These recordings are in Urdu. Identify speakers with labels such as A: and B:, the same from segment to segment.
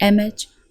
A: MH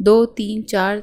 A: 2 3 4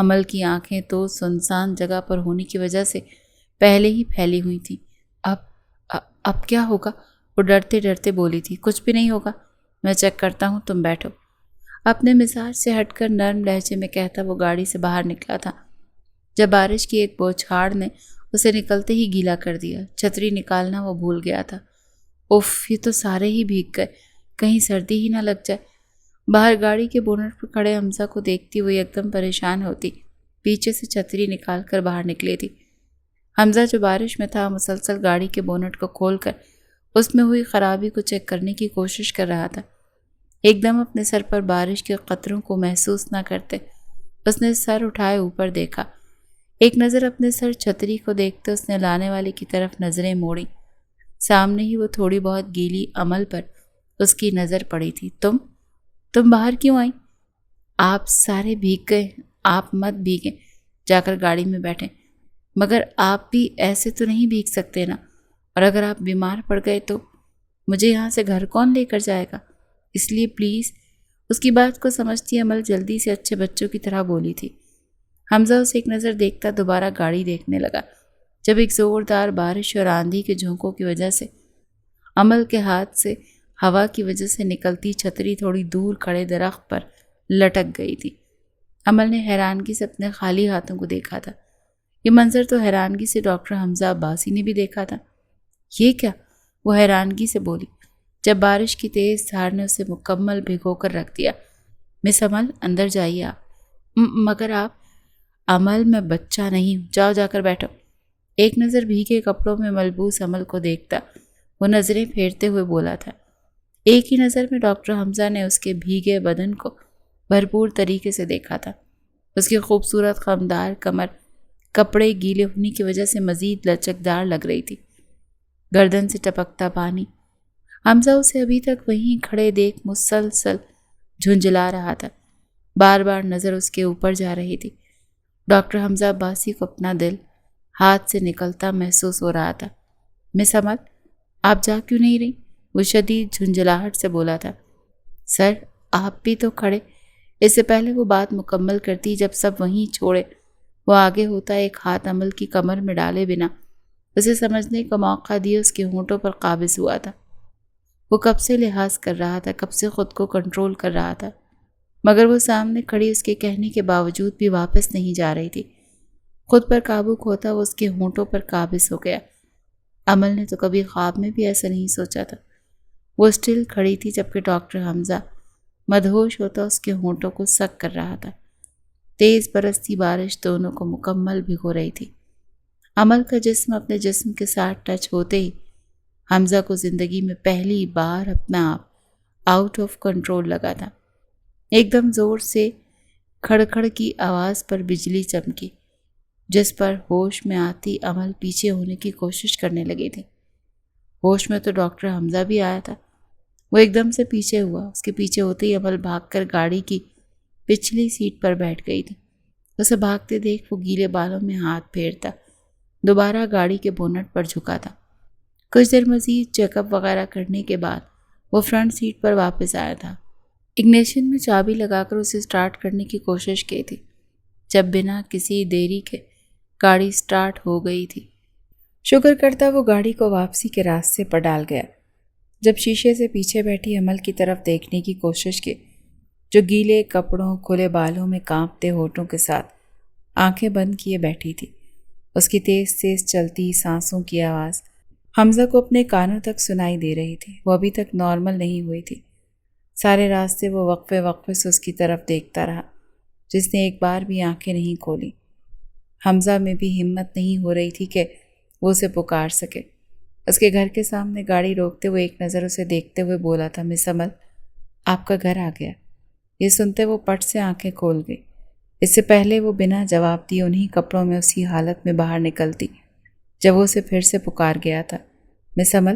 A: امل کی آنکھیں تو سنسان جگہ پر ہونے کی وجہ سے پہلے ہی پھیلی ہوئی تھیں۔ اب کیا ہوگا؟ وہ ڈرتے ڈرتے بولی تھی۔ کچھ بھی نہیں ہوگا، میں چیک کرتا ہوں، تم بیٹھو۔ اپنے مزاج سے ہٹ کر نرم لہجے میں کہتا وہ گاڑی سے باہر نکلا تھا جب بارش کی ایک بوچھاڑ نے اسے نکلتے ہی گیلا کر دیا۔ چھتری نکالنا وہ بھول گیا تھا۔ اف، یہ تو سارے ہی بھیگ گئے، کہیں سردی ہی نہ لگ جائے۔ باہر گاڑی کے بونٹ پر کھڑے حمزہ کو دیکھتی وہ ایک دم پریشان ہوتی پیچھے سے چھتری نکال کر باہر نکلی تھی۔ حمزہ جو بارش میں تھا مسلسل گاڑی کے بونٹ کو کھول کر اس میں ہوئی خرابی کو چیک کرنے کی کوشش کر رہا تھا۔ ایک دم اپنے سر پر بارش کے قطروں کو محسوس نہ کرتے اس نے سر اٹھائے اوپر دیکھا۔ ایک نظر اپنے سر چھتری کو دیکھتے اس نے لانے والے کی طرف نظریں موڑی۔ سامنے ہی وہ تھوڑی بہت گیلی امل پر اس کی نظر پڑی تھی۔ تم باہر کیوں آئیں؟ آپ سارے بھیگ گئے، آپ مت بھیگیں، جا کر گاڑی میں بیٹھیں۔ مگر آپ بھی ایسے تو نہیں بھیگ سکتے نا، اور اگر آپ بیمار پڑ گئے تو مجھے یہاں سے گھر کون لے کر جائے گا؟ اس لیے پلیز۔ اس کی بات کو سمجھتی امل جلدی سے اچھے بچوں کی طرح بولی تھی۔ حمزہ اسے ایک نظر دیکھتا دوبارہ گاڑی دیکھنے لگا جب ایک زوردار بارش اور آندھی کے جھونکوں کی وجہ سے امل کے ہاتھ سے ہوا کی وجہ سے نکلتی چھتری تھوڑی دور کھڑے درخت پر لٹک گئی تھی۔ امل نے حیرانگی سے اپنے خالی ہاتھوں کو دیکھا تھا۔ یہ منظر تو حیرانگی سے ڈاکٹر حمزہ عباسی نے بھی دیکھا تھا۔ یہ کیا؟ وہ حیرانگی سے بولی جب بارش کی تیز دھار نے اسے مکمل بھگو کر رکھ دیا۔ مس امل، اندر جائیے آپ۔ مگر آپ۔ امل، میں بچہ نہیں ہوں، جاؤ جا کر بیٹھو۔ ایک نظر بھیگے کپڑوں میں ملبوس امل کو دیکھتا وہ نظریں پھیرتے ہوئے بولا تھا۔ ایک ہی نظر میں ڈاکٹر حمزہ نے اس کے بھیگے بدن کو بھرپور طریقے سے دیکھا تھا۔ اس کی خوبصورت خمدار کمر کپڑے گیلے ہونے کی وجہ سے مزید لچکدار لگ رہی تھی۔ گردن سے ٹپکتا پانی حمزہ اسے ابھی تک وہیں کھڑے دیکھ مسلسل جھنجلا رہا تھا۔ بار بار نظر اس کے اوپر جا رہی تھی۔ ڈاکٹر حمزہ عباسی کو اپنا دل ہاتھ سے نکلتا محسوس ہو رہا تھا۔ مس امل، آپ جا کیوں نہیں رہی؟ وہ شدید جھنجھلاہٹ سے بولا تھا۔ سر، آپ بھی تو کھڑے۔ اس سے پہلے وہ بات مکمل کرتی جب سب وہیں چھوڑے وہ آگے ہوتا ایک ہاتھ امل کی کمر میں ڈالے بنا اسے سمجھنے کا موقع دیے اس کے ہونٹوں پر قابض ہوا تھا۔ وہ کب سے لحاظ کر رہا تھا، کب سے خود کو کنٹرول کر رہا تھا، مگر وہ سامنے کھڑی اس کے کہنے کے باوجود بھی واپس نہیں جا رہی تھی۔ خود پر قابو کھوتا وہ اس کے ہونٹوں پر قابض ہو گیا۔ امل نے تو کبھی خواب میں بھی ایسا نہیں سوچا تھا۔ وہ اسٹل کھڑی تھی جبکہ ڈاکٹر حمزہ مدہوش ہوتا اس کے ہونٹوں کو سک کر رہا تھا۔ تیز برستی بارش دونوں کو مکمل بھگو رہی تھی۔ امل کا جسم اپنے جسم کے ساتھ ٹچ ہوتے ہی حمزہ کو زندگی میں پہلی بار اپنا آپ آؤٹ آف کنٹرول لگا تھا۔ ایک دم زور سے کھڑکھڑ کی آواز پر بجلی چمکی جس پر ہوش میں آتی امل پیچھے ہونے کی کوشش کرنے لگی تھی۔ ہوش میں تو ڈاکٹر حمزہ بھی آیا تھا۔ وہ ایک دم سے پیچھے ہوا۔ اس کے پیچھے ہوتے ہی امل بھاگ کر گاڑی کی پچھلی سیٹ پر بیٹھ گئی تھی۔ اسے بھاگتے دیکھ وہ گیلے بالوں میں ہاتھ پھیرتا دوبارہ گاڑی کے بونٹ پر جھکا تھا۔ کچھ دیر مزید چیک اپ وغیرہ کرنے کے بعد وہ فرنٹ سیٹ پر واپس آیا تھا۔ اگنیشن میں چابی لگا کر اسے سٹارٹ کرنے کی کوشش کی تھی جب بنا کسی دیری کے گاڑی سٹارٹ ہو گئی تھی۔ شکر کرتا وہ گاڑی کو واپسی کے راستے پر ڈال گیا۔ جب شیشے سے پیچھے بیٹھی امل کی طرف دیکھنے کی کوشش کی جو گیلے کپڑوں کھلے بالوں میں کانپتے ہونٹوں کے ساتھ آنکھیں بند کیے بیٹھی تھی، اس کی تیز تیز چلتی سانسوں کی آواز حمزہ کو اپنے کانوں تک سنائی دے رہی تھی۔ وہ ابھی تک نارمل نہیں ہوئی تھی۔ سارے راستے وہ وقفے وقفے سے اس کی طرف دیکھتا رہا جس نے ایک بار بھی آنکھیں نہیں کھولی۔ حمزہ میں بھی ہمت نہیں ہو رہی تھی کہ وہ اسے پکار سکے۔ اس کے گھر کے سامنے گاڑی روکتے ہوئے ایک نظر اسے دیکھتے ہوئے بولا تھا، مس امل، آپ کا گھر آ گیا۔ یہ سنتے وہ پٹ سے آنکھیں کھول گئی۔ اس سے پہلے وہ بنا جواب دیے انہی کپڑوں میں اسی حالت میں باہر نکلتی جب وہ اسے پھر سے پکار گیا تھا۔ مس امل،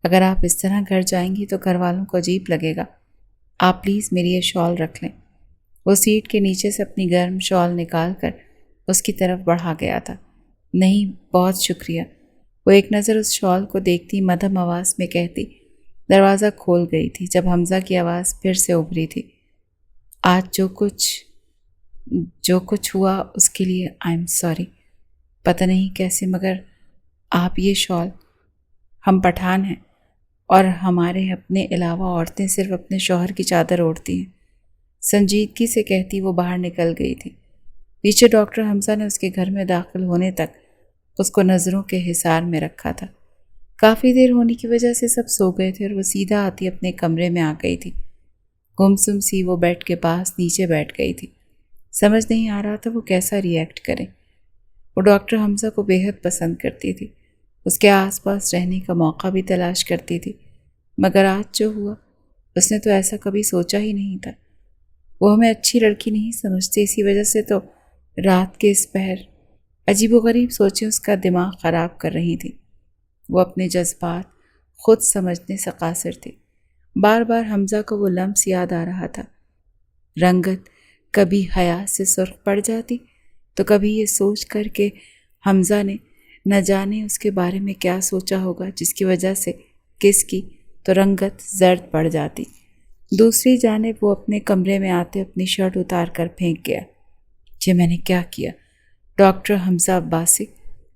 A: اگر آپ اس طرح گھر جائیں گی تو گھر والوں کو عجیب لگے گا۔ آپ پلیز میری یہ شال رکھ لیں۔ وہ سیٹ کے نیچے سے اپنی گرم شال نکال کر اس کی طرف بڑھا گیا تھا۔ نہیں، بہت شکریہ۔ وہ ایک نظر اس شال کو دیکھتی مدھم آواز میں کہتی دروازہ کھول گئی تھی جب حمزہ کی آواز پھر سے ابھری تھی، آج جو کچھ جو کچھ ہوا اس کے لیے آئی ایم سوری. پتہ نہیں کیسے مگر آپ یہ شال، ہم پٹھان ہیں اور ہمارے اپنے علاوہ عورتیں صرف اپنے شوہر کی چادر اوڑھتی ہیں. سنجیدگی سے کہتی وہ باہر نکل گئی تھی. پیچھے ڈاکٹر حمزہ نے اس کے گھر میں داخل ہونے تک اس کو نظروں کے حصار میں رکھا تھا. کافی دیر ہونے کی وجہ سے سب سو گئے تھے اور وہ سیدھا آتی اپنے کمرے میں آ گئی تھی. گمسم سی وہ بیڈ کے پاس نیچے بیٹھ گئی تھی. سمجھ نہیں آ رہا تھا وہ کیسا ری ایکٹ کرے. وہ ڈاکٹر حمزہ کو بے حد پسند کرتی تھی، اس کے آس پاس رہنے کا موقع بھی تلاش کرتی تھی، مگر آج جو ہوا اس نے تو ایسا کبھی سوچا ہی نہیں تھا. وہ ہمیں اچھی لڑکی نہیں سمجھتے، اسی وجہ سے تو رات کے اس پہر عجیب و غریب سوچیں اس کا دماغ خراب کر رہی تھی. وہ اپنے جذبات خود سمجھنے سے قاصر تھی. بار بار حمزہ کو وہ لمس یاد آ رہا تھا. رنگت کبھی حیا سے سرخ پڑ جاتی تو کبھی یہ سوچ کر کہ حمزہ نے نہ جانے اس کے بارے میں کیا سوچا ہوگا جس کی وجہ سے کس کی تو رنگت زرد پڑ جاتی. دوسری جانب وہ اپنے کمرے میں آتے اپنی شرٹ اتار کر پھینک گیا. یہ میں نے کیا کیا؟ ڈاکٹر حمزہ عباسی،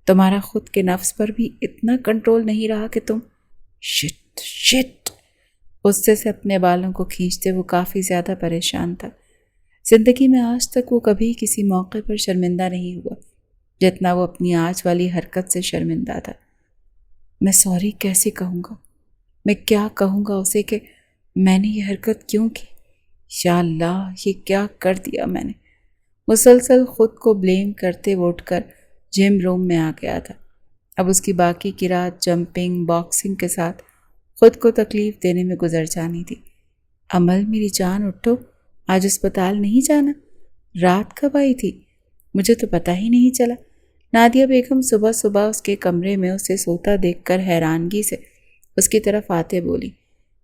A: تمہارا خود کے نفس پر بھی اتنا کنٹرول نہیں رہا کہ تم شٹ. غصے سے اپنے بالوں کو کھینچتے وہ کافی زیادہ پریشان تھا. زندگی میں آج تک وہ کبھی کسی موقع پر شرمندہ نہیں ہوا جتنا وہ اپنی آج والی حرکت سے شرمندہ تھا. میں سوری کیسے کہوں گا؟ میں کیا کہوں گا اسے کہ میں نے یہ حرکت کیوں کی؟ یا اللہ، یہ کیا کر دیا میں نے؟ مسلسل خود کو بلیم کرتے وہ اٹھ کر جم روم میں آ گیا تھا. اب اس کی باقی کی رات جمپنگ باکسنگ کے ساتھ خود کو تکلیف دینے میں گزر جانی تھی. عمل میری جان اٹھو، آج اسپتال نہیں جانا؟ رات کب آئی تھی؟ مجھے تو پتہ ہی نہیں چلا. نادیہ بیگم صبح صبح اس کے کمرے میں اسے سوتا دیکھ کر حیرانگی سے اس کی طرف آتے بولی.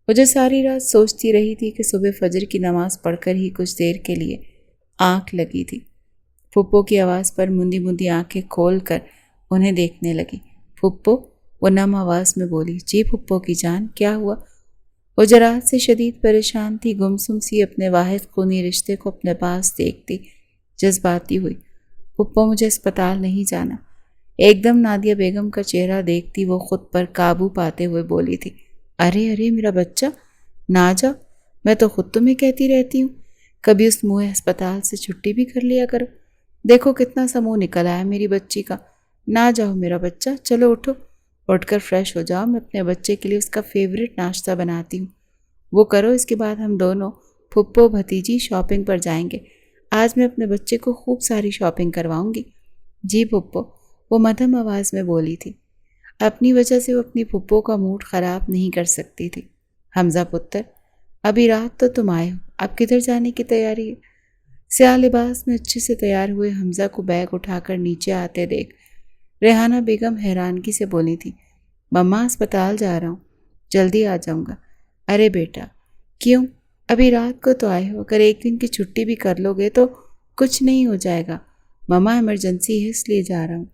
A: مجھے ساری رات سوچتی رہی تھی کہ صبح فجر کی نماز پڑھ کر ہی کچھ دیر کے لیے آنکھ لگی تھی. پھپھو کی آواز پر مندی مندی آنکھیں کھول کر انہیں دیکھنے لگی. پھپھو، وہ نم آواز میں بولی. جی پھپھو کی جان، کیا ہوا؟ وہ جرات سے شدید پریشان تھی. گمسم سی اپنے واحد خونی رشتے کو اپنے پاس دیکھتی جذباتی ہوئی. پھپھو، مجھے اسپتال نہیں جانا. ایک دم نادیہ بیگم کا چہرہ دیکھتی وہ خود پر قابو پاتے ہوئے بولی تھی. ارے میرا بچہ، نہ جاؤ، میں تو خود تمہیں کہتی رہتی ہوں کبھی اس منہ ہسپتال سے چھٹی بھی کر لیا کرو. دیکھو کتنا سا منہ نکل آیا میری بچی کا. نہ جاؤ میرا بچہ، چلو اٹھو، اٹھ کر فریش ہو جاؤ. میں اپنے بچے کے لیے اس کا فیوریٹ ناشتہ بناتی ہوں، وہ کرو. اس کے بعد ہم دونوں پھپھو بھتیجی شاپنگ پر جائیں گے. آج میں اپنے بچے کو خوب ساری شاپنگ کرواؤں گی. جی پھپھو، وہ مدھم آواز میں بولی تھی. اپنی وجہ سے وہ اپنی پھپھو کا موڈ خراب نہیں کر سکتی تھی. حمزہ پتر، ابھی رات تو تم آئے ہو، اب کدھر جانے کی تیاری ہے؟ سیاہ لباس میں اچھے سے تیار ہوئے حمزہ کو بیگ اٹھا کر نیچے آتے دیکھ ریحانہ بیگم حیرانگی سے بولی تھی. مما، اسپتال جا رہا ہوں، جلدی آ جاؤں گا. ارے بیٹا، کیوں؟ ابھی رات کو تو آئے ہو، اگر ایک دن کی چھٹی بھی کر لو گے تو کچھ نہیں ہو جائے گا. مما، ایمرجنسی ہے اس لیے جا رہا ہوں،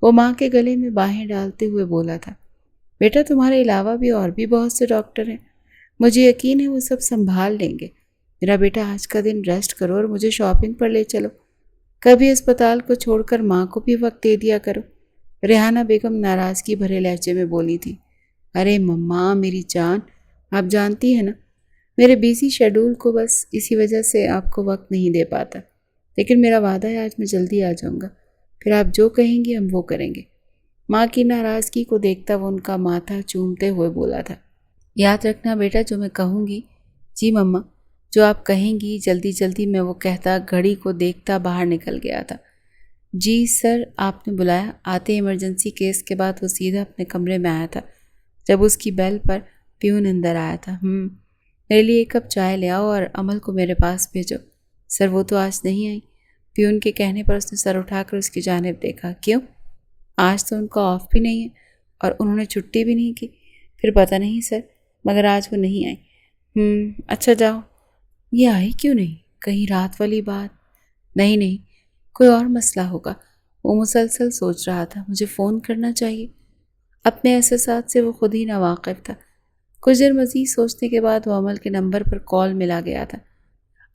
A: وہ ماں کے گلے میں باہیں ڈالتے ہوئے بولا تھا. بیٹا، تمہارے علاوہ بھی اور بھی بہت سے ڈاکٹر ہیں، مجھے یقین ہے وہ سب سنبھال لیں گے. میرا بیٹا، آج کا دن ریسٹ کرو اور مجھے شاپنگ پر لے چلو. کبھی اسپتال کو چھوڑ کر ماں کو بھی وقت دے دیا کرو. ریحانہ بیگم ناراضگی بھرے لہجے میں بولی تھی. ارے مما میری جان، آپ جانتی ہیں نا میرے بیزی شیڈول کو، بس اسی وجہ سے آپ کو وقت نہیں دے پاتا. لیکن میرا وعدہ ہے آج میں جلدی آ جاؤں گا، پھر آپ جو کہیں گی ہم وہ کریں گے. ماں کی ناراضگی کو دیکھتا وہ ان کا ماتھا چومتے ہوئے بولا تھا. یاد رکھنا بیٹا جو میں کہوں گی. جی مما، جو آپ کہیں گی. جلدی جلدی میں وہ کہتا گھڑی کو دیکھتا باہر نکل گیا تھا. جی سر، آپ نے بلایا؟ آتے ایمرجنسی کیس کے بعد وہ سیدھا اپنے کمرے میں آیا تھا. جب اس کی بیل پر پیون اندر آیا تھا. میرے لیے ایک کپ چائے لے آؤ اور عمل کو میرے پاس بھیجو. سر وہ تو آج نہیں آئی. پیون کے کہنے پر اس نے سر اٹھا کر اس کی جانب دیکھا. کیوں؟ آج تو ان کا آف بھی نہیں ہے اور انہوں نے چھٹی بھی نہیں کی. پھر پتہ نہیں سر، مگر آج وہ نہیں آئی. اچھا جاؤ. یہ آئی کیوں نہیں؟ کہیں رات والی بات؟ نہیں، کوئی اور مسئلہ ہوگا. وہ مسلسل سوچ رہا تھا. مجھے فون کرنا چاہیے. اپنے احساسات سے وہ خود ہی ناواقف تھا. کچھ دیر مزید سوچنے کے بعد وہ عمل کے نمبر پر کال ملا گیا تھا.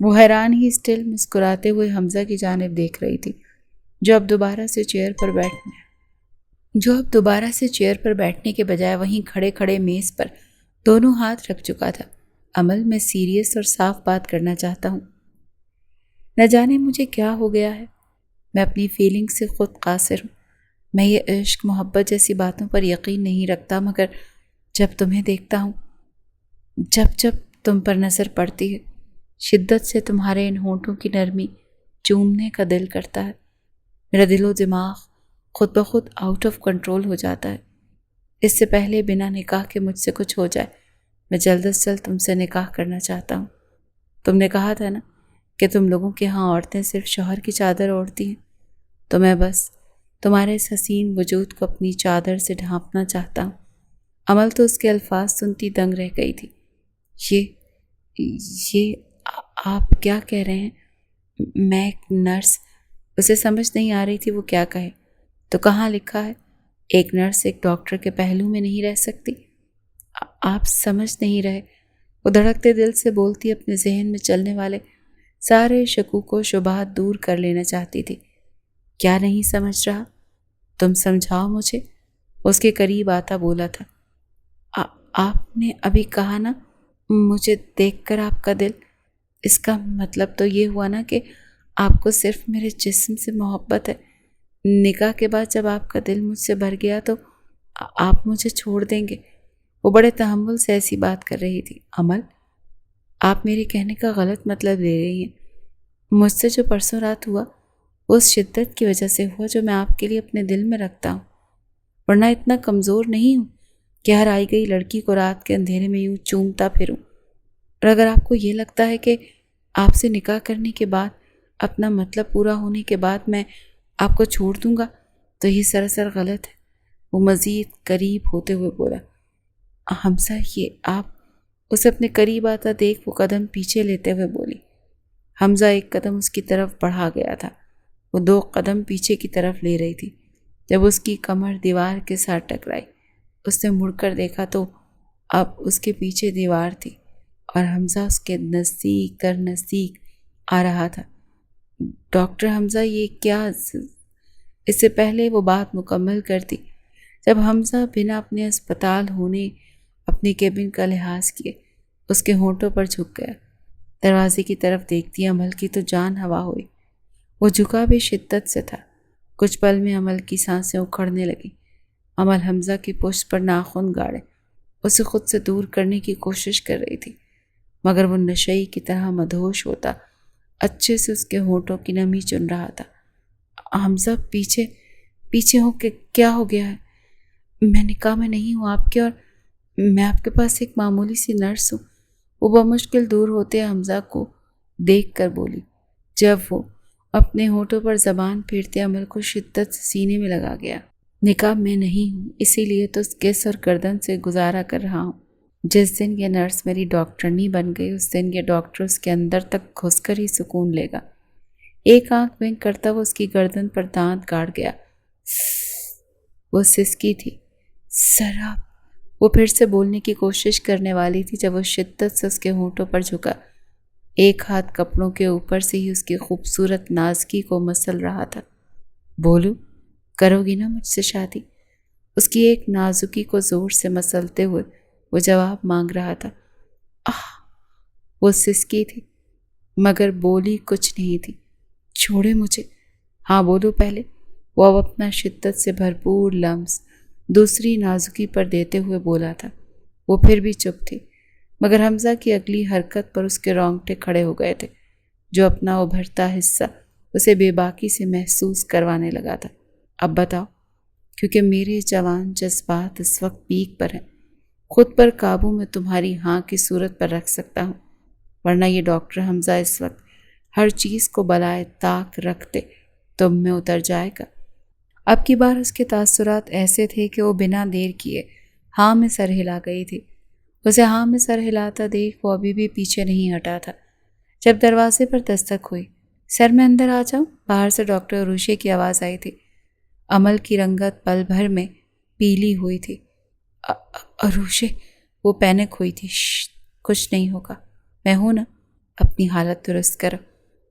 A: وہ حیران ہی اسٹل مسکراتے ہوئے حمزہ کی جانب دیکھ رہی تھی جو اب دوبارہ سے چیئر پر بیٹھنے کے بجائے وہیں کھڑے کھڑے میز پر دونوں ہاتھ رکھ چکا تھا۔ عمل، میں سیریس اور صاف بات کرنا چاہتا ہوں۔ نہ جانے مجھے کیا ہو گیا ہے، میں اپنی فیلنگ سے خود قاصر ہوں۔ میں یہ عشق محبت جیسی باتوں پر یقین نہیں رکھتا، مگر جب تمہیں دیکھتا ہوں، جب تم پر نظر پڑتی ہے، شدت سے تمہارے ان ہونٹوں کی نرمی چومنے کا دل کرتا ہے۔ میرا دل و دماغ خود بخود آؤٹ آف کنٹرول ہو جاتا ہے۔ اس سے پہلے بنا نکاح کے مجھ سے کچھ ہو جائے، میں جلد از جلد تم سے نکاح کرنا چاہتا ہوں۔ تم نے کہا تھا نا کہ تم لوگوں کے ہاں عورتیں صرف شوہر کی چادر اوڑھتی ہیں، تو میں بس تمہارے اس حسین وجود کو اپنی چادر سے ڈھانپنا چاہتا ہوں۔ عمل تو اس کے الفاظ سنتی دنگ رہ گئی تھی۔ یہ آپ کیا کہہ رہے ہیں؟ میں ایک نرس، اسے سمجھ نہیں آ رہی تھی وہ کیا کہے۔ تو کہاں لکھا ہے ایک نرس ایک ڈاکٹر کے پہلو میں نہیں رہ سکتی؟ آپ سمجھ نہیں رہے، وہ دھڑکتے دل سے بولتی اپنے ذہن میں چلنے والے سارے شکوک و شبہات دور کر لینا چاہتی تھی۔ کیا نہیں سمجھ رہا؟ تم سمجھاؤ مجھے، اس کے قریب آتا بولا تھا۔ آپ نے ابھی کہا نا مجھے دیکھ کر آپ کا دل، اس کا مطلب تو یہ ہوا نا کہ آپ کو صرف میرے جسم سے محبت ہے۔ نکاح کے بعد جب آپ کا دل مجھ سے بھر گیا تو آپ مجھے چھوڑ دیں گے؟ وہ بڑے تحمل سے ایسی بات کر رہی تھی۔ عمل، آپ میرے کہنے کا غلط مطلب لے رہی ہیں۔ مجھ سے جو پرسوں رات ہوا وہ اس شدت کی وجہ سے ہوا جو میں آپ کے لیے اپنے دل میں رکھتا ہوں، ورنہ اتنا کمزور نہیں ہوں کہ ہر آئی گئی لڑکی کو رات کے اندھیرے میں یوں چومتا پھروں۔ اور اگر آپ کو یہ لگتا ہے کہ آپ سے نکاح کرنے کے بعد، اپنا مطلب پورا ہونے کے بعد میں آپ کو چھوڑ دوں گا تو یہ سراسر غلط ہے۔ وہ مزید قریب ہوتے ہوئے بولا۔ حمزہ، یہ آپ، اسے اپنے قریب آتا دیکھ وہ قدم پیچھے لیتے ہوئے بولی۔ حمزہ ایک قدم اس کی طرف بڑھا گیا تھا، وہ 2 قدم پیچھے کی طرف لے رہی تھی جب اس کی کمر دیوار کے ساتھ ٹکرائی۔ اس نے مڑ کر دیکھا تو اب اس کے پیچھے دیوار تھی اور حمزہ اس کے نزدیک تر نزدیک آ رہا تھا۔ ڈاکٹر حمزہ، یہ کیا؟ اس سے پہلے وہ بات مکمل کرتی جب حمزہ بنا اپنے اسپتال ہونے اپنی کیبن کا لحاظ کیے اس کے ہونٹوں پر جھک گیا۔ دروازے کی طرف دیکھتی عمل کی تو جان ہوا ہوئی۔ وہ جھکا بھی شدت سے تھا۔ کچھ پل میں عمل کی سانسیں اکھڑنے لگیں۔ عمل حمزہ کی پشت پر ناخن گاڑے اسے خود سے دور کرنے کی کوشش کر رہی تھی، مگر وہ نشئی کی طرح مدہوش ہوتا اچھے سے اس کے ہونٹوں کی نمی چن رہا تھا۔ حمزہ، پیچھے ہو کہ کیا ہو گیا ہے؟ میں نکاح میں نہیں ہوں آپ کے، اور میں آپ کے پاس ایک معمولی سی نرس ہوں۔ وہ بمشکل دور ہوتے حمزہ کو دیکھ کر بولی، جب وہ اپنے ہونٹوں پر زبان پھیرتے عمل کو شدت سے سینے میں لگا گیا۔ نکاح میں نہیں ہوں، اسی لیے تو اس کیس اور گردن سے گزارا کر رہا ہوں۔ جس دن یہ نرس میری ڈاکٹرنی بن گئی اس دن یہ ڈاکٹر اس کے اندر تک گھس کر ہی سکون لے گا۔ ایک آنکھ بند کرتا وہ اس کی گردن پر دانت گاڑ گیا۔ وہ سسکی تھی۔ سراب، وہ پھر سے بولنے کی کوشش کرنے والی تھی جب وہ شدت سے اس کے ہونٹوں پر جھکا۔ ایک ہاتھ کپڑوں کے اوپر سے ہی اس کی خوبصورت نازکی کو مسل رہا تھا۔ بولو، کرو گی نا مجھ سے شادی؟ اس کی ایک نازکی کو زور سے مسلتے ہوئے وہ جواب مانگ رہا تھا۔ وہ سسکی تھی مگر بولی کچھ نہیں تھی۔ چھوڑے مجھے، ہاں بولو پہلے۔ وہ اب اپنا شدت سے بھرپور لمس دوسری نازکی پر دیتے ہوئے بولا تھا۔ وہ پھر بھی چپ تھی، مگر حمزہ کی اگلی حرکت پر اس کے رونگٹے کھڑے ہو گئے تھے، جو اپنا ابھرتا حصہ اسے بے باکی سے محسوس کروانے لگا تھا۔ اب بتاؤ، کیونکہ میرے جوان جذبات اس وقت پیک پر ہیں۔ خود پر قابو میں تمہاری ہاں کی صورت پر رکھ سکتا ہوں، ورنہ یہ ڈاکٹر حمزہ اس وقت ہر چیز کو بلائے طاق رکھتے تم میں اتر جائے گا۔ اب کی بار اس کے تاثرات ایسے تھے کہ وہ بنا دیر کیے ہاں میں سر ہلا گئی تھی۔ اسے ہاں میں سر ہلاتا دیکھ وہ ابھی بھی پیچھے نہیں ہٹا تھا۔ جب دروازے پر دستک ہوئی، سر میں اندر آ جاؤں؟ باہر سے ڈاکٹر عروشے کی آواز آئی تھی۔ عمل کی رنگت پل بھر میں پیلی ہوئی تھی۔ عروشے، وہ پینک ہوئی تھی۔ کچھ نہیں ہوگا، میں ہوں نا، اپنی حالت درست کرو،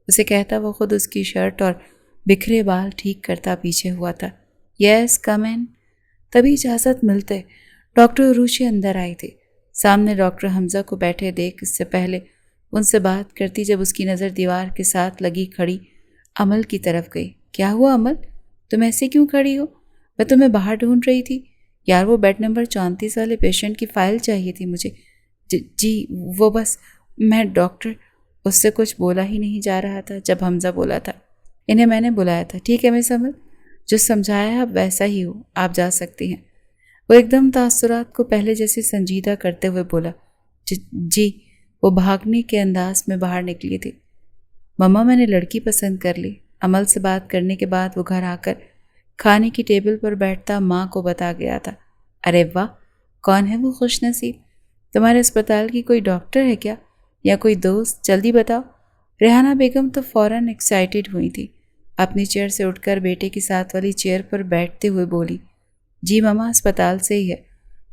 A: اسے کہتا وہ خود اس کی شرٹ اور بکھرے بال ٹھیک کرتا پیچھے ہوا تھا۔ یس کم ان۔ تبھی اجازت ملتے ڈاکٹر عروشی اندر آئی تھی۔ سامنے ڈاکٹر حمزہ کو بیٹھے دیکھ اس سے پہلے ان سے بات کرتی جب اس کی نظر دیوار کے ساتھ لگی کھڑی عمل کی طرف گئی۔ کیا ہوا عمل؟ تم ایسے کیوں کھڑی ہو؟ میں تمہیں باہر ڈھونڈ رہی تھی یار، وہ بیڈ نمبر 34 والے پیشنٹ کی فائل چاہیے تھی مجھے۔ جی وہ بس میں ڈاکٹر، اس سے کچھ بولا ہی نہیں جا رہا تھا جب حمزہ بولا تھا انہیں میں نے بلایا تھا۔ ٹھیک ہے مس عمل، جو سمجھایا ہے اب ویسا ہی ہو، آپ جا سکتی ہیں۔ وہ ایک دم تاثرات کو پہلے جیسے سنجیدہ کرتے ہوئے بولا۔ جی۔ وہ بھاگنے کے انداز میں باہر نکلی تھی۔ مما میں نے لڑکی پسند کر لی۔ عمل سے بات کرنے کے بعد وہ گھر آ کر کھانے کی ٹیبل پر بیٹھتا ماں کو بتا گیا تھا۔ ارے واہ، کون ہے وہ خوش نصیب؟ تمہارے اسپتال کی کوئی ڈاکٹر ہے کیا یا کوئی دوست؟ جلدی بتاؤ۔ ریحانہ بیگم تو فوراً ایکسائٹیڈ ہوئی تھی، اپنی چیئر سے اٹھ کر بیٹے کے ساتھ والی چیئر پر بیٹھتے ہوئے بولی۔ جی مما، اسپتال سے ہی ہے۔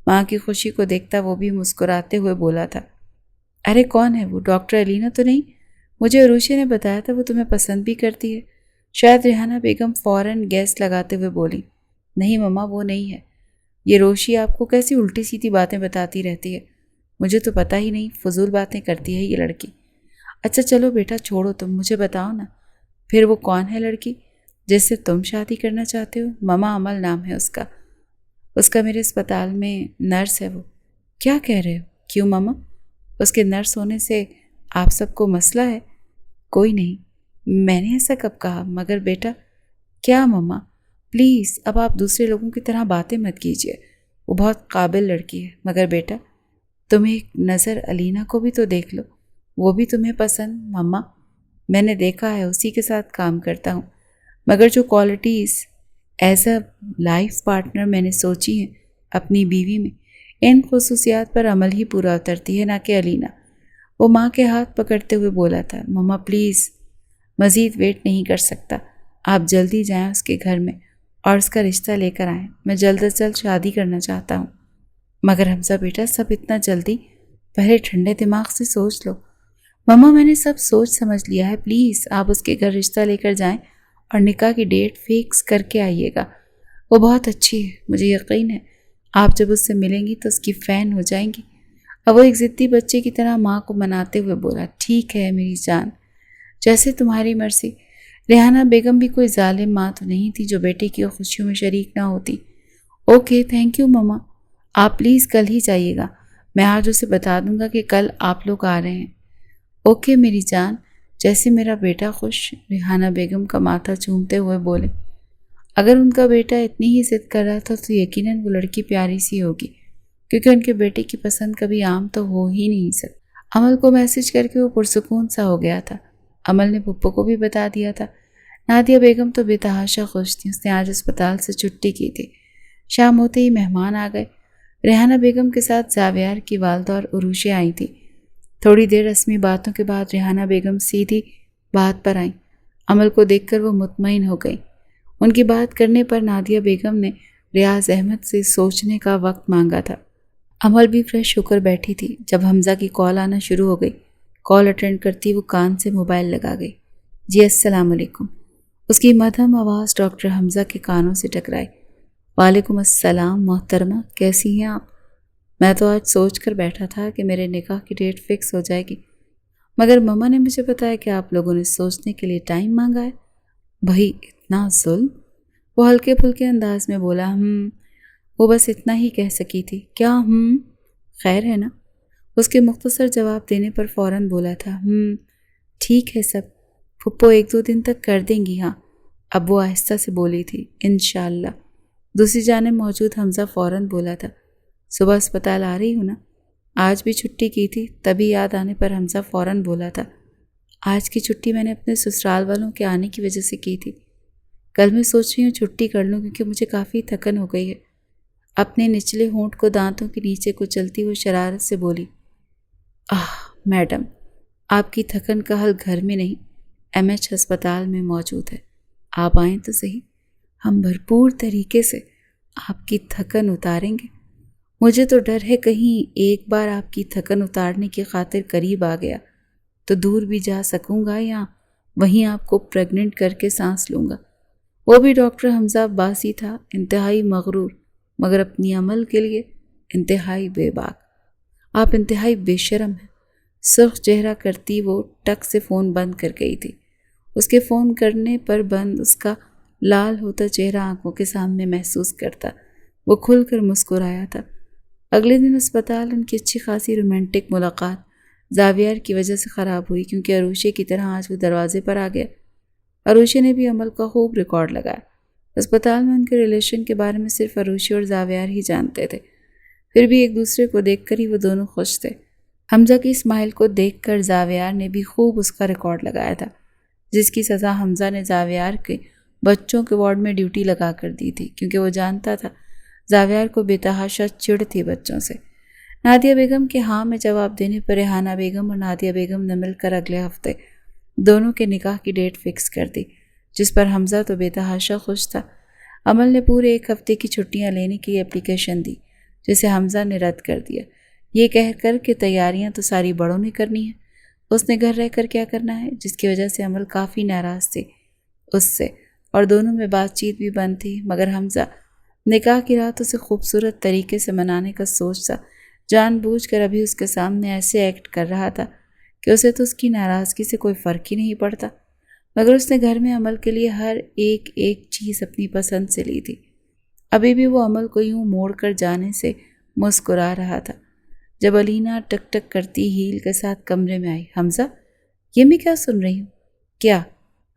A: ماں کی خوشی کو دیکھتا وہ بھی مسکراتے ہوئے بولا تھا۔ ارے کون ہے وہ؟ ڈاکٹر علینا تو نہیں؟ مجھے عروشی نے بتایا تھا وہ تمہیں پسند بھی کرتی ہے۔ شاید ریحانہ بیگم فوراً گیس لگاتے ہوئے بولی۔ نہیں مما، وہ نہیں ہے۔ یہ روشی آپ کو کیسی الٹی سیدھی باتیں بتاتی رہتی ہے؟ مجھے تو پتہ ہی نہیں، فضول باتیں کرتی ہے یہ لڑکی۔ اچھا چلو بیٹا چھوڑو، تم مجھے بتاؤ نا، پھر وہ کون ہے لڑکی جس سے تم شادی کرنا چاہتے ہو؟ مما عمل نام ہے اس کا میرے اسپتال میں نرس ہے وہ۔ کیا کہہ رہے ہو؟ کیوں مما؟ اس کے نرس ہونے سے آپ سب کو مسئلہ ہے؟ کوئی نہیں، میں نے ایسا کب کہا؟ مگر بیٹا۔ کیا مما؟ پلیز اب آپ دوسرے لوگوں کی طرح باتیں مت کیجیے، وہ بہت قابل لڑکی ہے۔ مگر بیٹا تم ایک نظر علینا کو بھی تو دیکھ لو، وہ بھی تمہیں پسند۔ مما میں نے دیکھا ہے، اسی کے ساتھ کام کرتا ہوں، مگر جو qualities as a life partner میں نے سوچی ہیں اپنی بیوی میں، ان خصوصیات پر عمل ہی پورا اترتی ہے، نہ کہ علینا۔ وہ ماں کے ہاتھ پکڑتے ہوئے بولا تھا۔ مما پلیز، مزید ویٹ نہیں کر سکتا، آپ جلدی جائیں اس کے گھر میں اور اس کا رشتہ لے کر آئیں، میں جلد از جلد شادی کرنا چاہتا ہوں۔ مگر حمزہ بیٹا سب اتنا جلدی؟ پہلے ٹھنڈے دماغ سے سوچ لو۔ مما میں نے سب سوچ سمجھ لیا ہے، پلیز آپ اس کے گھر رشتہ لے کر جائیں اور نکاح کی ڈیٹ فکس کر کے آئیے گا۔ وہ بہت اچھی ہے، مجھے یقین ہے آپ جب اس سے ملیں گی تو اس کی فین ہو جائیں گی۔ اب وہ ایک ضدی بچے کی طرح ماں کو مناتے ہوئے بولا۔ ٹھیک ہے میری جان، جیسے تمہاری مرضی۔ ریحانہ بیگم بھی کوئی ظالم ماں تو نہیں تھی جو بیٹے کی خوشیوں میں شریک نہ ہوتی۔ اوکے تھینک یو مما، آپ پلیز کل ہی جائیے گا، میں آج اسے بتا دوں گا کہ کل آپ لوگ آ رہے ہیں۔ اوکے میری جان، جیسے میرا بیٹا خوش۔ ریحانہ بیگم کا ماتھا چومتے ہوئے بولے۔ اگر ان کا بیٹا اتنی ہی ضد کر رہا تھا تو یقیناً وہ لڑکی پیاری سی ہوگی، کیونکہ ان کے بیٹے کی پسند کبھی عام تو ہو ہی نہیں سکتی۔ عمل کو میسج کر کے وہ پرسکون سا ہو گیا تھا۔ عمل نے پھپھو کو بھی بتا دیا تھا۔ نادیہ بیگم تو بے تحاشا خوش تھی، اس نے آج اسپتال سے چھٹی کی تھی۔ شام ہوتے ہی مہمان آ گئے۔ ریحانہ بیگم کے ساتھ زاویار کی والدہ اور عروشی آئی تھی۔ تھوڑی دیر رسمی باتوں کے بعد ریحانہ بیگم سیدھی بات پر آئیں۔ عمل کو دیکھ کر وہ مطمئن ہو گئی۔ ان کی بات کرنے پر نادیہ بیگم نے ریاض احمد سے سوچنے کا وقت مانگا تھا۔ عمل بھی فریش ہو کر بیٹھی تھی جب حمزہ کی کال آنا شروع ہو گئی۔ کال اٹینڈ کرتی وہ کان سے موبائل لگا گئی۔ جی السلام علیکم۔ اس کی مدھم آواز ڈاکٹر حمزہ کے کانوں سے ٹکرائی۔ وعلیکم السلام محترمہ، کیسی ہیں آپ؟ میں تو آج سوچ کر بیٹھا تھا کہ میرے نکاح کی ڈیٹ فکس ہو جائے گی، مگر مما نے مجھے بتایا کہ آپ لوگوں نے سوچنے کے لیے ٹائم مانگا ہے۔ بھائی اتنا ظلم؟ وہ ہلکے پھلکے انداز میں بولا۔ وہ بس اتنا ہی کہہ سکی تھی۔ کیا خیر ہے نا؟ اس کے مختصر جواب دینے پر فوراً بولا تھا۔ ٹھیک ہے سب، پھپھو 1-2 دن تک کر دیں گی۔ ہاں، اب وہ آہستہ سے بولی تھی۔ انشاءاللہ۔ دوسری جانب موجود حمزہ فوراً بولا تھا۔ صبح اسپتال آ رہی ہوں نا؟ آج بھی چھٹی کی تھی، تبھی یاد آنے پر حمزہ فوراً بولا تھا۔ آج کی چھٹی میں نے اپنے سسرال والوں کے آنے کی وجہ سے کی تھی، کل میں سوچ رہی ہوں چھٹی کر لوں کیونکہ مجھے کافی تھکن ہو گئی ہے۔ اپنے نچلے ہونٹ کو دانتوں کے نیچے کچلتی ہوئی شرارت سے بولی۔ میڈم، آپ کی تھکن کا حل گھر میں نہیں MH ہسپتال میں موجود ہے، آپ آئیں تو صحیح، ہم بھرپور طریقے سے آپ کی تھکن اتاریں گے۔ مجھے تو ڈر ہے کہیں ایک بار آپ کی تھکن اتارنے کی خاطر قریب آ گیا تو دور بھی جا سکوں گا یا وہیں آپ کو پریگننٹ کر کے سانس لوں گا۔ وہ بھی ڈاکٹر حمزہ عباسی تھا، انتہائی مغرور مگر اپنی عمل کے لیے انتہائی بے باک۔ آپ انتہائی بے شرم ہیں۔ سرخ چہرہ کرتی وہ ٹک سے فون بند کر گئی تھی۔ اس کے فون کرنے پر بند اس کا لال ہوتا چہرہ آنکھوں کے سامنے محسوس کرتا۔ وہ کھل کر مسکرایا تھا۔ اگلے دن اسپتال ان کی اچھی خاصی رومانٹک ملاقات زاویار کی وجہ سے خراب ہوئی، کیونکہ عروشے کی طرح آج وہ دروازے پر آ گیا۔ عروشے نے بھی عمل کا خوب ریکارڈ لگایا۔ اسپتال میں ان کے ریلیشن کے بارے میں صرف عروشے اور زاویار ہی جانتے تھے، پھر بھی ایک دوسرے کو دیکھ کر ہی وہ دونوں خوش تھے۔ حمزہ کی اسمائل کو دیکھ کر زاویار نے بھی خوب اس کا ریکارڈ لگایا تھا، جس کی سزا حمزہ نے زاویار کے بچوں کے وارڈ میں ڈیوٹی لگا کر دی تھی، کیونکہ وہ جانتا تھا زاویار کو بے تحاشا چڑ تھی بچوں سے۔ نادیہ بیگم کے ہاں میں جواب دینے پر ریحانہ بیگم اور نادیہ بیگم نے مل کر اگلے ہفتے دونوں کے نکاح کی ڈیٹ فکس کر دی، جس پر حمزہ تو بے تحاشا خوش تھا۔ عمل نے پورے 1 ہفتے کی چھٹیاں لینے کی اپلیکیشن دی، جسے حمزہ نے رد کر دیا، یہ کہہ کر کہ تیاریاں تو ساری بڑوں نے کرنی ہیں، اس نے گھر رہ کر کیا کرنا ہے، جس کی وجہ سے عمل کافی ناراض تھی اس سے، اور دونوں میں بات چیت بھی بند تھی۔ مگر حمزہ نکاح کی رات اسے خوبصورت طریقے سے منانے کا سوچتا، جان بوجھ کر ابھی اس کے سامنے ایسے ایکٹ کر رہا تھا کہ اسے تو اس کی ناراضگی سے کوئی فرق ہی نہیں پڑتا، مگر اس نے گھر میں عمل کے لیے ہر ایک چیز اپنی پسند سے لی تھی۔ ابھی بھی وہ عمل کو یوں موڑ کر جانے سے مسکرا رہا تھا جب علینا ٹک ٹک کرتی ہیل کے ساتھ کمرے میں آئی۔ حمزہ، یہ میں کیا سن رہی ہوں؟ کیا؟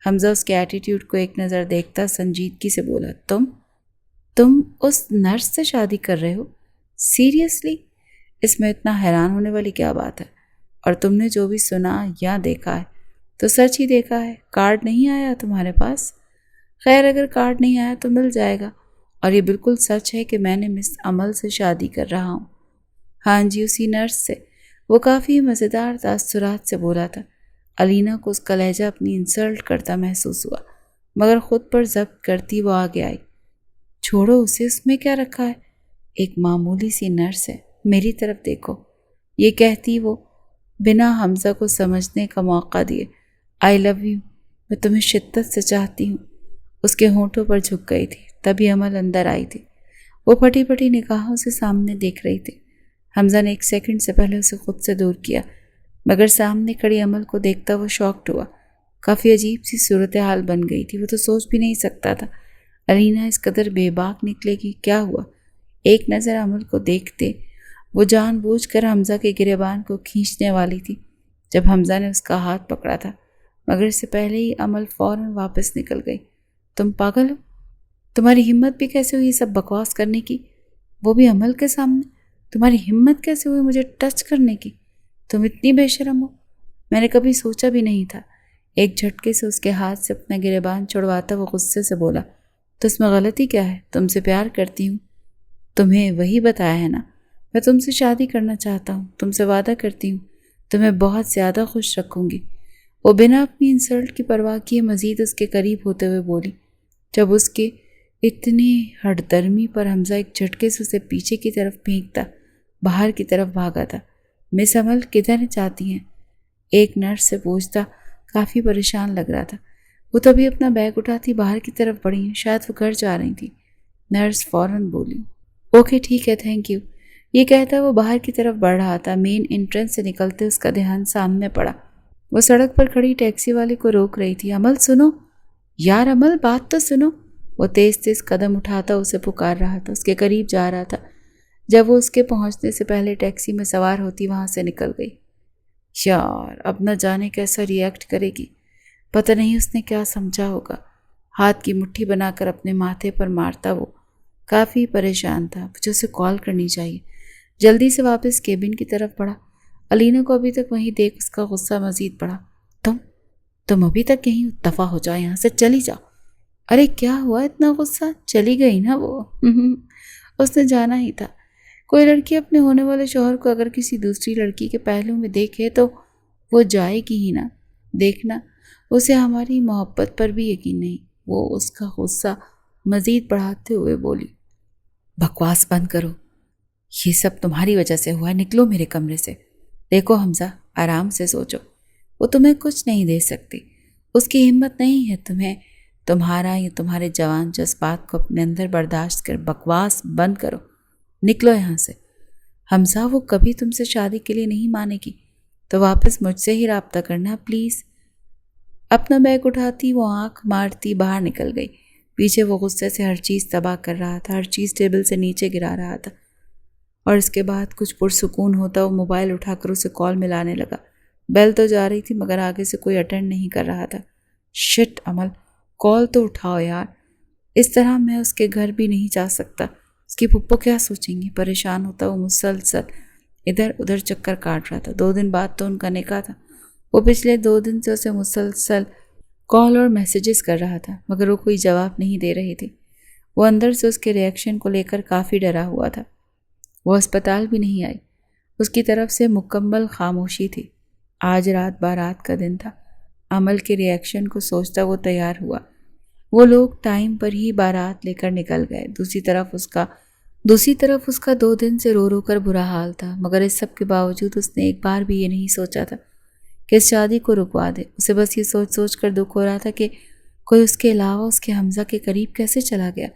A: حمزہ اس کے ایٹیٹیوڈ کو ایک نظر دیکھتا سنجیدگی سے بولا، تم اس نرس سے شادی کر رہے ہو؟ سیریسلی؟ اس میں اتنا حیران ہونے والی کیا بات ہے؟ اور تم نے جو بھی سنا یا دیکھا ہے تو سچ ہی دیکھا ہے۔ کارڈ نہیں آیا تمہارے پاس؟ خیر، اگر کارڈ نہیں آیا تو مل جائے گا، اور یہ بالکل سچ ہے کہ میں نے مس عمل سے شادی کر رہا ہوں۔ ہاں جی، اسی نرس سے۔ وہ کافی مزیدار تاثرات سے بولا تھا۔ علینا کو اس کا لہجہ اپنی انسلٹ کرتا محسوس ہوا، مگر خود پر ضبط کرتی وہ آگے آئی۔ چھوڑو اسے، اس میں کیا رکھا ہے؟ ایک معمولی سی نرس ہے، میری طرف دیکھو، یہ کہتی وہ بنا حمزہ کو سمجھنے کا موقع دیے، آئی لو یو، میں تمہیں شدت سے چاہتی ہوں، اس کے ہونٹوں پر جھک گئی تھی۔ تبھی عمل اندر آئی تھی، وہ پھٹی پھٹی نگاہوں سے سامنے دیکھ رہی تھی۔ حمزہ نے 1 سیکنڈ سے پہلے اسے خود سے دور کیا، مگر سامنے کھڑی عمل کو دیکھتا وہ شاکڈ ہوا۔ کافی عجیب سی صورتحال بن گئی تھی، وہ تو سوچ بھی نہیں سکتا تھا علینا اس قدر بے باک نکلے گی۔ کیا ہوا؟ ایک نظر عمل کو دیکھتے وہ جان بوجھ کر حمزہ کے گریبان کو کھینچنے والی تھی جب حمزہ نے اس کا ہاتھ پکڑا تھا، مگر اس سے پہلے ہی عمل فوراً واپس نکل گئی۔ تم پاگل ہو؟ تمہاری ہمت بھی کیسے ہوئی سب بکواس کرنے کی؟ وہ بھی عمل کے سامنے؟ تمہاری ہمت کیسے ہوئی مجھے ٹچ کرنے کی؟ تم اتنی بے شرم ہو، میں نے کبھی سوچا بھی نہیں تھا۔ ایک جھٹکے سے اس کے ہاتھ سے اپنا گریبان چھڑواتا وہ غصے سے بولا، تو اس میں غلطی کیا ہے؟ تم سے پیار کرتی ہوں، تمہیں وہی بتایا ہے نا، میں تم سے شادی کرنا چاہتا ہوں، تم سے وعدہ کرتی ہوں تمہیں بہت زیادہ خوش رکھوں گی۔ وہ بنا اپنی انسلٹ کی پرواہ کیے مزید اس کے قریب ہوتے ہوئے بولی، جب اس کے اتنے ہٹ درمی پر حمزہ ایک جھٹکے سے اسے پیچھے کی طرف پھینکتا باہر کی طرف بھاگا تھا۔ مس عمل کدھر جاتی ہیں؟ ایک نرس سے پوچھتا، کافی پریشان لگ رہا تھا۔ وہ تبھی اپنا بیگ اٹھاتی باہر کی طرف بڑھی ہیں، شاید وہ گھر جا رہی تھی۔ نرس فوراً بولی، اوکے ٹھیک ہے، تھینک یو۔ یہ کہتا وہ باہر کی طرف بڑھ رہا تھا۔ مین انٹرنس سے نکلتے اس کا دھیان سامنے پڑا، وہ سڑک پر کھڑی ٹیکسی والی کو روک رہی تھی۔ عمل سنو یار، عمل بات تو سنو۔ وہ تیز تیز قدم اٹھاتا اسے پکار رہا تھا، اس کے قریب جا رہا تھا۔ جب وہ اس کے پہنچنے سے پہلے ٹیکسی میں سوار ہوتی وہاں سے نکل گئی۔ یار، اب نہ جانے کیسا ری ایکٹ کرے گی، پتہ نہیں اس نے کیا سمجھا ہوگا۔ ہاتھ کی مٹھی بنا کر اپنے ماتھے پر مارتا وہ کافی پریشان تھا، مجھے اسے کال کرنی چاہیے۔ جلدی سے واپس کیبن کی طرف بڑھا۔ علینا کو ابھی تک وہیں دیکھ اس کا غصہ مزید بڑھا۔ تم ابھی تک یہیں دفع ہو جاؤ، یہاں سے چلی جاؤ۔ ارے کیا ہوا اتنا غصہ؟ چلی گئی نا وہ اس نے جانا ہی تھا۔ کوئی لڑکی اپنے ہونے والے شوہر کو اگر کسی دوسری لڑکی کے پہلو میں دیکھے تو وہ جائے گی ہی نا۔ دیکھنا، اسے ہماری محبت پر بھی یقین نہیں۔ وہ اس کا غصہ مزید بڑھاتے ہوئے بولی، بکواس بند کرو، یہ سب تمہاری وجہ سے ہوا ہے، نکلو میرے کمرے سے۔ دیکھو حمزہ، آرام سے سوچو، وہ تمہیں کچھ نہیں دے سکتی، اس کی ہمت نہیں ہے تمہیں تمہارا یا تمہارے جوان جذبات کو اپنے اندر برداشت کر بکواس بند کرو، نکلو یہاں سے۔ حمزہ وہ کبھی تم سے شادی کے لیے نہیں مانے گی تو واپس مجھ سے ہی رابطہ کرنا پلیز۔ اپنا بیگ اٹھاتی وہ آنکھ مارتی باہر نکل گئی۔ پیچھے وہ غصے سے ہر چیز تباہ کر رہا تھا، ہر چیز ٹیبل سے نیچے گرا رہا تھا، اور اس کے بعد کچھ پرسکون ہوتا وہ موبائل اٹھا کر اسے کال ملانے لگا۔ بیل تو جا رہی تھی مگر آگے سے کوئی اٹینڈ نہیں کر رہا تھا۔ شٹ عمل، کال تو اٹھاؤ یار، اس طرح میں اس کے گھر بھی نہیں جا سکتا، اس کی پھپھو کیا سوچیں گی؟ پریشان ہوتا وہ مسلسل ادھر ادھر چکر کاٹ رہا تھا۔ 2 دن بعد تو ان کا نکاح تھا۔ وہ پچھلے 2 دن سے اسے مسلسل کال اور میسیجز کر رہا تھا مگر وہ کوئی جواب نہیں دے رہی تھی۔ وہ اندر سے اس کے ری ایکشن کو لے کر کافی ڈرا ہوا تھا۔ وہ اسپتال بھی نہیں آئی، اس کی طرف سے مکمل خاموشی تھی۔ آج رات بارات کا دن تھا۔ عمل کے ری ایکشن کو سوچتا وہ تیار ہوا۔ وہ لوگ ٹائم پر ہی بارات لے کر نکل گئے۔ دوسری طرف اس کا 2 دن سے رو رو کر برا حال تھا، مگر اس سب کے باوجود اس نے ایک بار بھی یہ نہیں سوچا تھا کہ اس شادی کو رکوا دے۔ اسے بس یہ سوچ کر دکھ ہو رہا تھا کہ کوئی اس کے علاوہ اس کے حمزہ کے قریب کیسے چلا گیا۔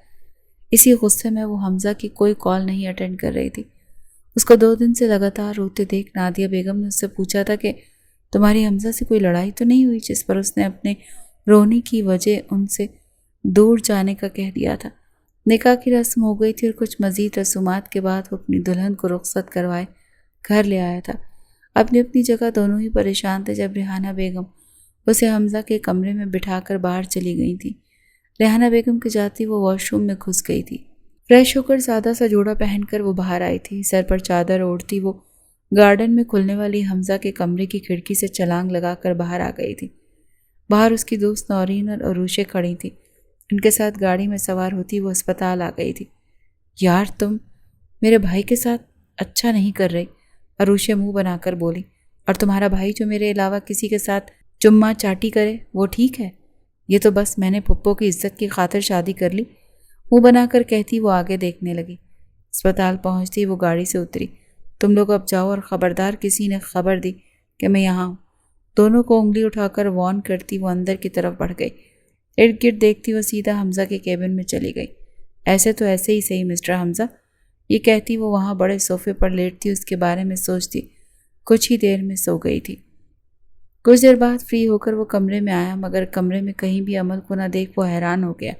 A: اسی غصے میں وہ حمزہ کی کوئی کال نہیں اٹینڈ کر رہی تھی۔ اس کو 2 دن سے لگاتار روتے دیکھ نادیہ بیگم نے اس سے پوچھا تھا کہ تمہاری حمزہ سے کوئی لڑائی تو نہیں ہوئی، جس پر اس نے اپنے رونے کی وجہ ان سے دور جانے کا کہہ دیا تھا۔ نکاح کی رسم ہو گئی تھی اور کچھ مزید رسومات کے بعد وہ اپنی دلہن کو رخصت کروائے گھر لے آیا تھا۔ اپنی جگہ دونوں ہی پریشان تھے جب ریحانہ بیگم اسے حمزہ کے کمرے میں بٹھا کر باہر چلی گئی تھی۔ ریحانہ بیگم کے جاتی وہ واش روم میں گھس گئی تھی۔ فریش ہو کر سادہ سا جوڑا پہن کر وہ باہر آئی تھی۔ سر پر چادر اوڑھتی وہ گارڈن میں کھلنے والی حمزہ کے کمرے کی کھڑکی سے چھلانگ لگا کر باہر آ گئی تھی۔ باہر اس کی دوست نورین اور عروشے کھڑی تھی۔ ان کے ساتھ گاڑی میں سوار ہوتی وہ اسپتال آ گئی تھی۔ یار تم میرے بھائی کے ساتھ اچھا نہیں کر رہی، عروشے منہ بنا کر بولی، اور تمہارا بھائی جو میرے علاوہ کسی کے ساتھ چما چاٹی کرے وہ ٹھیک ہے؟ یہ تو بس میں نے پھپھو کی عزت کی خاطر شادی کر لی، منہ بنا کر کہتی وہ آگے دیکھنے لگی۔ اسپتال پہنچتی وہ گاڑی سے اتری۔ تم لوگ اب جاؤ اور خبردار کسی نے خبر دی کہ میں یہاں ہوں۔ دونوں کو انگلی اٹھا کر وارن کرتی وہ اندر کی طرف بڑھ گئی۔ ارد گرد دیکھتی وہ سیدھا حمزہ کے کیبن میں چلی گئی۔ ایسے تو ایسے ہی صحیح مسٹر حمزہ، یہ کہتی وہ وہاں بڑے صوفے پر لیٹتی اس کے بارے میں سوچتی کچھ ہی دیر میں سو گئی تھی۔ کچھ دیر بعد فری ہو کر وہ کمرے میں آیا مگر کمرے میں کہیں بھی عمل کو نہ دیکھ وہ حیران ہو گیا۔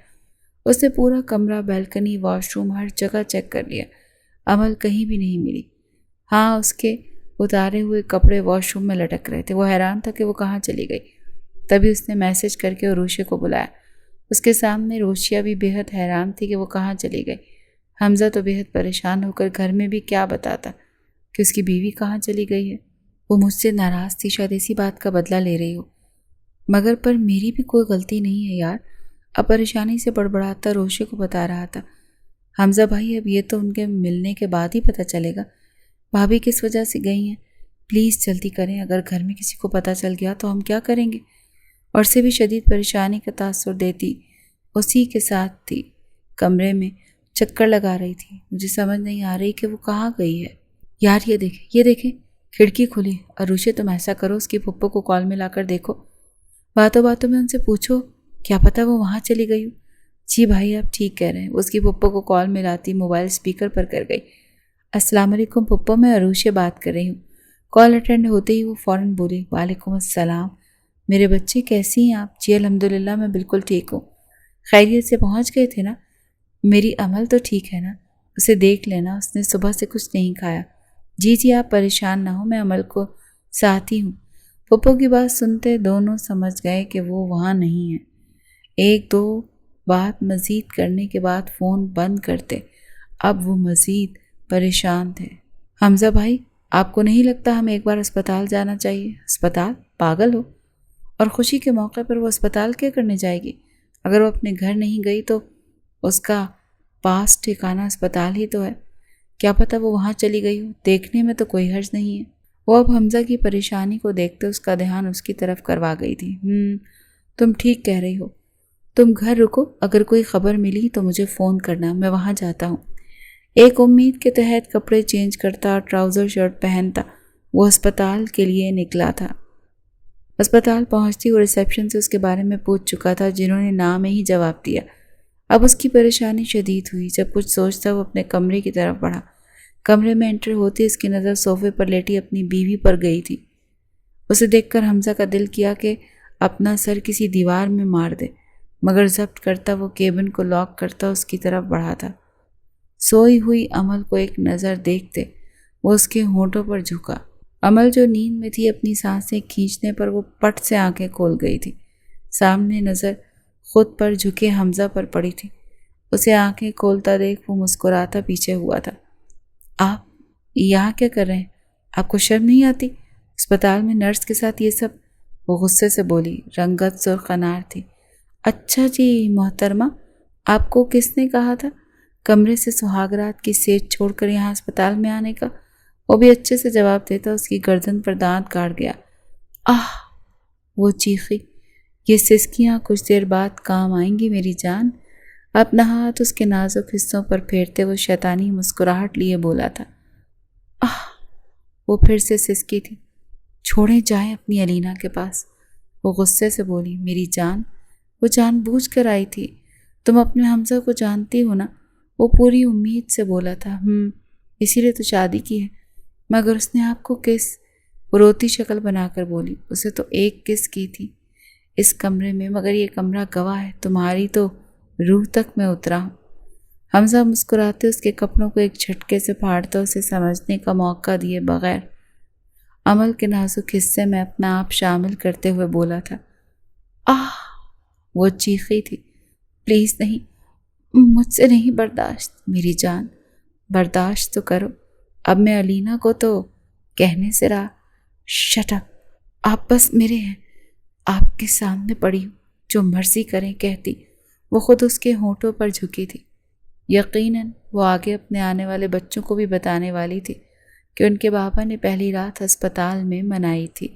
A: اس نے پورا کمرہ، بیلکنی، واش روم، ہر جگہ چیک کر لیا، عمل کہیں بھی نہیں ملی۔ ہاں، اس کے اتارے ہوئے کپڑے واش روم میں لٹک رہے تھے۔ وہ حیران تھا کہ وہ کہاں چلی گئی۔ تبھی اس نے میسج کر کے عروشے کو بلایا۔ اس کے سامنے روشیا بھی بے حد حیران تھی کہ وہ کہاں چلی گئی۔ حمزہ تو بے حد پریشان ہو کر گھر میں بھی کیا بتاتا کہ اس کی بیوی کہاں چلی گئی ہے۔ وہ مجھ سے ناراض تھی، شاید اسی بات کا بدلہ لے رہی ہو، مگر پر میری بھی کوئی غلطی نہیں ہے یار، اب پریشانی سے بڑبڑاتا روشے کو بتا رہا تھا۔ حمزہ بھائی اب یہ تو ان کے ملنے کے بعد ہی پتہ چلے گا بھابھی کس وجہ سے گئی ہیں، پلیز جلدی کریں، اگر گھر میں کسی کو پتہ چل گیا تو ہم کیا کریں گے؟ اور سے بھی شدید پریشانی کا تاثر دیتی اسی کے ساتھ تھی، کمرے میں چکر لگا رہی تھی۔ مجھے سمجھ نہیں آ رہی کہ وہ کہاں گئی ہے۔ یار یہ دیکھیں کھڑکی کھلی، عروشے تم ایسا کرو اس کی پھپھو کو کال میں لا کر دیکھو، باتوں باتوں میں ان سے پوچھو کیا پتہ وہ وہاں چلی گئی ہو۔ جی بھائی آپ ٹھیک کہہ رہے ہیں۔ اس کی پھپھو کو کال میں لاتی موبائل اسپیکر پر کر گئی۔ السلام علیکم پھپھو، میں عروشے بات کر رہی ہوں۔ کال اٹینڈ ہوتے ہی وہ فوراً بولی، وعلیکم السلام میرے بچے، کیسی ہیں آپ؟ جی الحمدللہ میں بالکل ٹھیک ہوں۔ خیریت سے پہنچ گئے تھے نا؟ میری عمل تو ٹھیک ہے نا؟ اسے دیکھ لینا، اس نے صبح سے کچھ نہیں کھایا۔ جی آپ پریشان نہ ہو، میں عمل کو ساتھی ہوں۔ پھپھو کی بات سنتے دونوں سمجھ گئے کہ وہ وہاں نہیں ہے۔ 1-2 بات مزید کرنے کے بعد فون بند کرتے۔ اب وہ مزید پریشان تھے۔ حمزہ بھائی آپ کو نہیں لگتا ہمیں ایک بار اسپتال جانا چاہیے؟ اسپتال؟ پاگل ہو؟ اور خوشی کے موقع پر وہ اسپتال کیا کرنے جائے گی؟ اگر وہ اپنے گھر نہیں گئی تو اس کا پاس ٹھکانہ اسپتال ہی تو ہے، کیا پتہ وہ وہاں چلی گئی ہو، دیکھنے میں تو کوئی حرج نہیں ہے۔ وہ اب حمزہ کی پریشانی کو دیکھتے اس کا دھیان اس کی طرف کروا گئی تھی۔ تم ٹھیک کہہ رہی ہو، تم گھر رکو، اگر کوئی خبر ملی تو مجھے فون کرنا، میں وہاں جاتا ہوں۔ ایک امید کے تحت کپڑے چینج کرتا اور ٹراؤزر شرٹ پہنتا وہ اسپتال کے لیے نکلا تھا۔ اسپتال پہنچتی وہ ریسیپشن سے اس کے بارے میں پوچھ چکا تھا، جنہوں نے نام میں ہی جواب دیا۔ اب اس کی پریشانی شدید ہوئی۔ جب کچھ سوچتا وہ اپنے کمرے کی طرف بڑھا۔ کمرے میں انٹر ہوتے اس کی نظر صوفے پر لیٹی اپنی بیوی پر گئی تھی۔ اسے دیکھ کر حمزہ کا دل کیا کہ اپنا سر کسی دیوار میں مار دے، مگر ضبط کرتا وہ کیبن کو لاک کرتا اس کی طرف بڑھا تھا۔ سوئی ہوئی امل کو ایک نظر دیکھتے وہ اس کے ہونٹوں پر جھکا۔ امل جو نیند میں تھی، اپنی سانسیں کھینچنے پر وہ پٹ سے آنکھیں کھول گئی تھی۔ سامنے نظر خود پر جھکے حمزہ پر پڑی تھی۔ اسے آنکھیں کھولتا دیکھ وہ مسکراتا پیچھے ہوا تھا۔ آپ یہاں کیا کر رہے ہیں؟ آپ کو شرم نہیں آتی؟ اسپتال میں نرس کے ساتھ یہ سب؟ وہ غصے سے بولی، رنگت سرخ انار تھی۔ اچھا جی محترمہ، آپ کو کس نے کہا تھا کمرے سے سہاگ رات کی سیج چھوڑ کر یہاں اسپتال میں آنے کا؟ وہ بھی اچھے سے جواب دیتا اس کی گردن پر دانت کاٹ گیا۔ آہ! وہ چیخی۔ یہ سسکیاں کچھ دیر بعد کام آئیں گی میری جان۔ اپنا ہاتھ اس کے نازک حصوں پر پھیرتے وہ شیطانی مسکراہٹ لیے بولا تھا۔ آہ! وہ پھر سے سسکی تھی۔ چھوڑیں جائیں اپنی علینا کے پاس۔ وہ غصے سے بولی، میری جان، وہ جان بوجھ کر آئی تھی۔ تم اپنے حمزہ کو جانتی ہو نا؟ وہ پوری امید سے بولا تھا۔ اسی لیے تو شادی کی ہے۔ مگر اس نے آپ کو کس؟ وہ روتی شکل بنا کر بولی، اسے تو ایک کس کی تھی اس کمرے میں، مگر یہ کمرہ گواہ ہے، تمہاری تو روح تک میں اترا ہوں۔ حمزہ مسکراتے اس کے کپڑوں کو ایک جھٹکے سے پھاڑتا اسے سمجھنے کا موقع دیے بغیر عمل کے نازک حصے میں اپنا آپ شامل کرتے ہوئے بولا تھا۔ آہ! وہ چیخی تھی۔ پلیز نہیں، مجھ سے نہیں برداشت میری جان، برداشت تو کرو۔ اب میں علینا کو تو کہنے سے رہا۔ Shut up! آپ بس میرے ہیں، آپ کے سامنے پڑی ہوں، جو مرضی کریں کہتی۔ وہ خود اس کے ہونٹوں پر جھکی تھی۔ یقیناً وہ آگے اپنے آنے والے بچوں کو بھی بتانے والی تھی کہ ان کے بابا نے پہلی رات ہسپتال میں منائی تھی۔